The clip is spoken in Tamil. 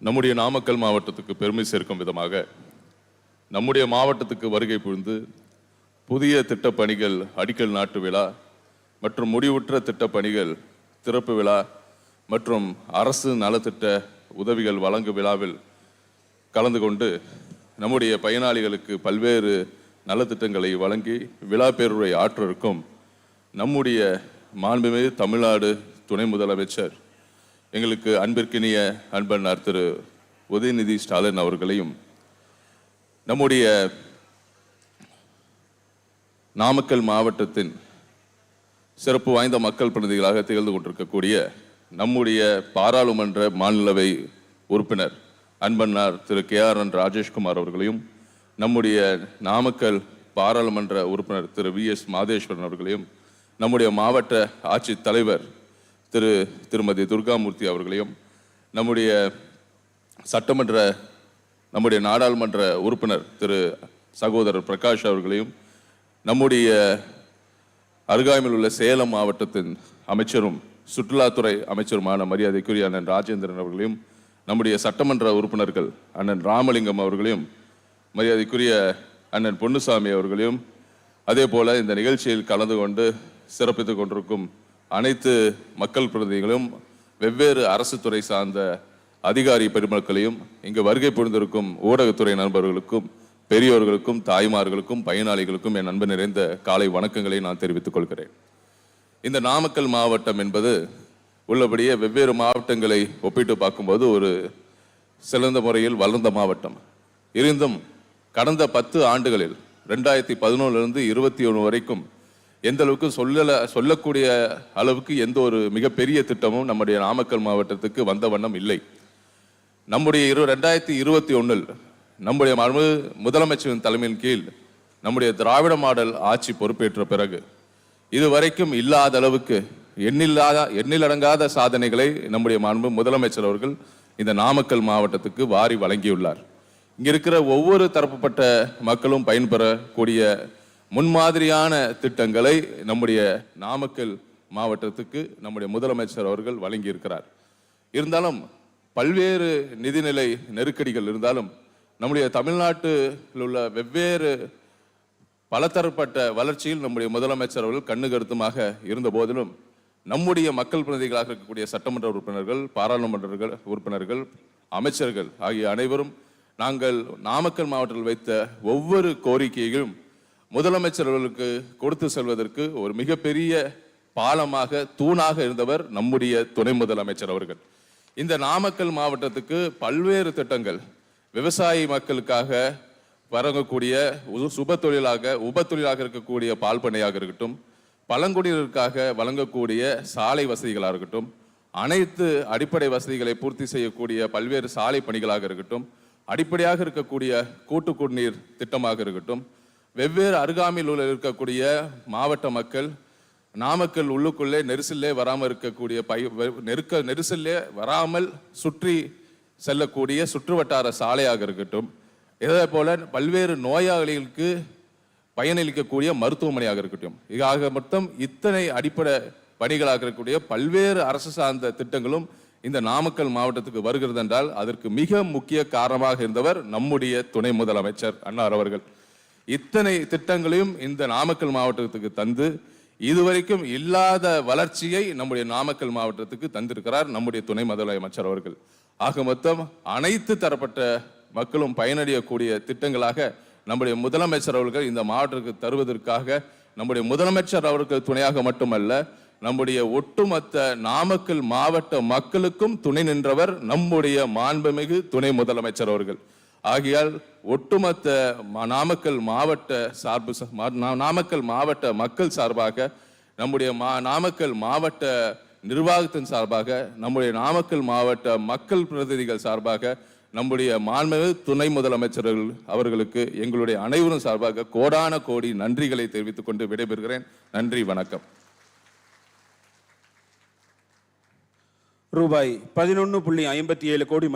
நம்முடைய நாமக்கல் மாவட்டத்துக்கு பெருமை சேர்க்கும் விதமாக நம்முடைய மாவட்டத்துக்கு வருகை புரிந்து புதிய திட்டப்பணிகள் அடிக்கல் நாட்டு விழா மற்றும் முடிவுற்ற திட்டப்பணிகள் திறப்பு விழா மற்றும் அரசு நலத்திட்ட உதவிகள் வழங்கும் விழாவில் கலந்து கொண்டு நம்முடைய பயனாளிகளுக்கு பல்வேறு நலத்திட்டங்களை வழங்கி விழா பேருரை ஆற்றிருக்கும் நம்முடைய மாண்புமிகு தமிழ்நாடு துணை முதலமைச்சர் எங்களுக்கு அன்பிற்கினிய அன்பன்னார் திரு உதயநிதி ஸ்டாலின் அவர்களையும் நம்முடைய நாமக்கல் மாவட்டத்தின் சிறப்பு வாய்ந்த மக்கள் பிரதிநிதிகளாக திகழ்ந்து கொண்டிருக்கக்கூடிய நம்முடைய பாராளுமன்ற மாநிலவை உறுப்பினர் அன்பன்னார் திரு KRN ராஜேஷ்குமார் அவர்களையும் நம்முடைய நாமக்கல் பாராளுமன்ற உறுப்பினர் திரு VS மாதேஸ்வரன் அவர்களையும் நம்முடைய மாவட்ட ஆட்சித் தலைவர் திருமதி துர்காமூர்த்தி அவர்களையும் நம்முடைய நம்முடைய நாடாளுமன்ற உறுப்பினர் திரு சகோதரர் பிரகாஷ் அவர்களையும் நம்முடைய அருகாமையில் உள்ள சேலம் மாவட்டத்தின் அமைச்சரும் சுற்றுலாத்துறை அமைச்சருமான மரியாதைக்குரிய அண்ணன் ராஜேந்திரன் அவர்களையும் நம்முடைய சட்டமன்ற உறுப்பினர்கள் அண்ணன் ராமலிங்கம் அவர்களையும் மரியாதைக்குரிய அண்ணன் பொன்னுசாமி அவர்களையும் அதே போல இந்த நிகழ்ச்சியில் கலந்து கொண்டு சிறப்பித்துக் கொண்டிருக்கும் அனைத்து மக்கள் பிரதிநிதிகளும் வெவ்வேறு அரசு துறை சார்ந்த அதிகாரி பெருமக்களையும் இங்கு வருகை புரிந்திருக்கும் ஊடகத்துறை நண்பர்களுக்கும் பெரியோர்களுக்கும் தாய்மார்களுக்கும் பயனாளிகளுக்கும் என் அன்பு நிறைந்த காலை வணக்கங்களை நான் தெரிவித்துக் கொள்கிறேன். இந்த நாமக்கல் மாவட்டம் என்பது உள்ளபடியே வெவ்வேறு மாவட்டங்களை ஒப்பிட்டு பார்க்கும்போது ஒரு சிறந்த முறையில் வளர்ந்த மாவட்டம் இருந்தும் கடந்த 10 ஆண்டுகளில் 2011 21 வரைக்கும் எந்த அளவுக்கு சொல்லக்கூடிய அளவுக்கு எந்த ஒரு மிகப்பெரிய திட்டமும் நம்முடைய நாமக்கல் மாவட்டத்துக்கு வந்த வண்ணம் இல்லை. நம்முடைய 2021 நம்முடைய முதலமைச்சரின் தலைமையின் கீழ் நம்முடைய திராவிட மாடல் ஆட்சி பொறுப்பேற்ற பிறகு இதுவரைக்கும் இல்லாத அளவுக்கு எண்ணிலடங்காத சாதனைகளை நம்முடைய முதலமைச்சர் அவர்கள் இந்த நாமக்கல் மாவட்டத்துக்கு வாரி வழங்கியுள்ளார். இங்க இருக்கிற ஒவ்வொரு தரப்புப்பட்ட மக்களும் பயன்பெறக்கூடிய முன்மாதிரியான திட்டங்களை நம்முடைய நாமக்கல் மாவட்டத்துக்கு நம்முடைய முதலமைச்சர் அவர்கள் வழங்கியிருக்கிறார். இருந்தாலும் பல்வேறு நிதிநிலை நெருக்கடிகள் இருந்தாலும் நம்முடைய தமிழ்நாட்டில் உள்ள வெவ்வேறு பலதரப்பட்ட வளர்ச்சியில் நம்முடைய முதலமைச்சர் அவர்கள் கண்ணு கருத்துமாக இருந்த போதிலும் நம்முடைய மக்கள் பிரதிநிதிகளாக இருக்கக்கூடிய சட்டமன்ற உறுப்பினர்கள் பாராளுமன்ற உறுப்பினர்கள் அமைச்சர்கள் ஆகிய அனைவரும் நாங்கள் நாமக்கல் மாவட்டத்தில் வைத்த ஒவ்வொரு கோரிக்கையும் முதலமைச்சர் அவர்களுக்கு கொடுத்து செல்வதற்கு ஒரு மிகப்பெரிய பாலமாக தூணாக இருந்தவர் நம்முடைய துணை முதலமைச்சர் அவர்கள். இந்த நாமக்கல் மாவட்டத்துக்கு பல்வேறு திட்டங்கள் விவசாயி மக்களுக்காக வழங்கக்கூடிய உப தொழிலாக இருக்கக்கூடிய பால் பண்ணையாக இருக்கட்டும், பழங்குடியினருக்காக வழங்கக்கூடிய சாலை வசதிகளாக இருக்கட்டும், அனைத்து அடிப்படை வசதிகளை பூர்த்தி செய்யக்கூடிய பல்வேறு சாலை பணிகளாக இருக்கட்டும், அடிப்படையாக இருக்கக்கூடிய கூட்டு குடிநீர் திட்டமாக இருக்கட்டும், வெவ்வேறு அருகாமையில் இருக்கக்கூடிய மாவட்ட மக்கள் நாமக்கல் உள்ளுக்குள்ளே நெரிசல்லே வராமல் இருக்கக்கூடிய நெரிசல்லே வராமல் சுற்றி செல்லக்கூடிய சுற்றுவட்டார சாலையாக இருக்கட்டும், இதே போல பல்வேறு நோயாளிகளுக்கு பயனளிக்கக்கூடிய மருத்துவமனையாக இருக்கட்டும், ஆக மொத்தம் இத்தனை அடிப்படை பணிகளாக இருக்கக்கூடிய பல்வேறு அரசு சார்ந்த திட்டங்களும் இந்த நாமக்கல் மாவட்டத்துக்கு வருகிறது என்றால் அதற்கு மிக முக்கிய காரணமாக இருந்தவர் நம்முடைய துணை முதலமைச்சர் அன்னார் அவர்கள். இத்தனை திட்டங்களையும் இந்த நாமக்கல் மாவட்டத்துக்கு தந்து இதுவரைக்கும் இல்லாத வளர்ச்சியை நம்முடைய நாமக்கல் மாவட்டத்துக்கு தந்திருக்கிறார் நம்முடைய துணை முதலமைச்சர் அவர்கள். ஆக மொத்தம் அனைத்து தரப்பட்ட மக்களும் பயனடையக்கூடிய திட்டங்களாக நம்முடைய முதலமைச்சர் அவர்கள் இந்த மாவட்டத்துக்கு தருவதற்காக நம்முடைய முதலமைச்சர் அவர்கள் துணையாக மட்டுமல்ல நம்முடைய ஒட்டுமொத்த நாமக்கல் மாவட்ட மக்களுக்கும் துணை நின்றவர் நம்முடைய மாண்புமிகு துணை முதலமைச்சர் அவர்கள். ஆகையால் ஒட்டுமொத்த நாமக்கல் மாவட்ட மக்கள் சார்பாக நம்முடைய நாமக்கல் மாவட்ட நிர்வாகத்தின் சார்பாக நம்முடைய நாமக்கல் மாவட்ட மக்கள் பிரதிநிதிகள் சார்பாக நம்முடைய மாண்புமிகு துணை முதலமைச்சர்கள் அவர்களுக்கு எங்களுடைய அனைவரும் சார்பாக கோடான கோடி நன்றிகளை தெரிவித்துக் கொண்டு விடைபெறுகிறேன். நன்றி, வணக்கம். ரூபாய் 11.57 கோடி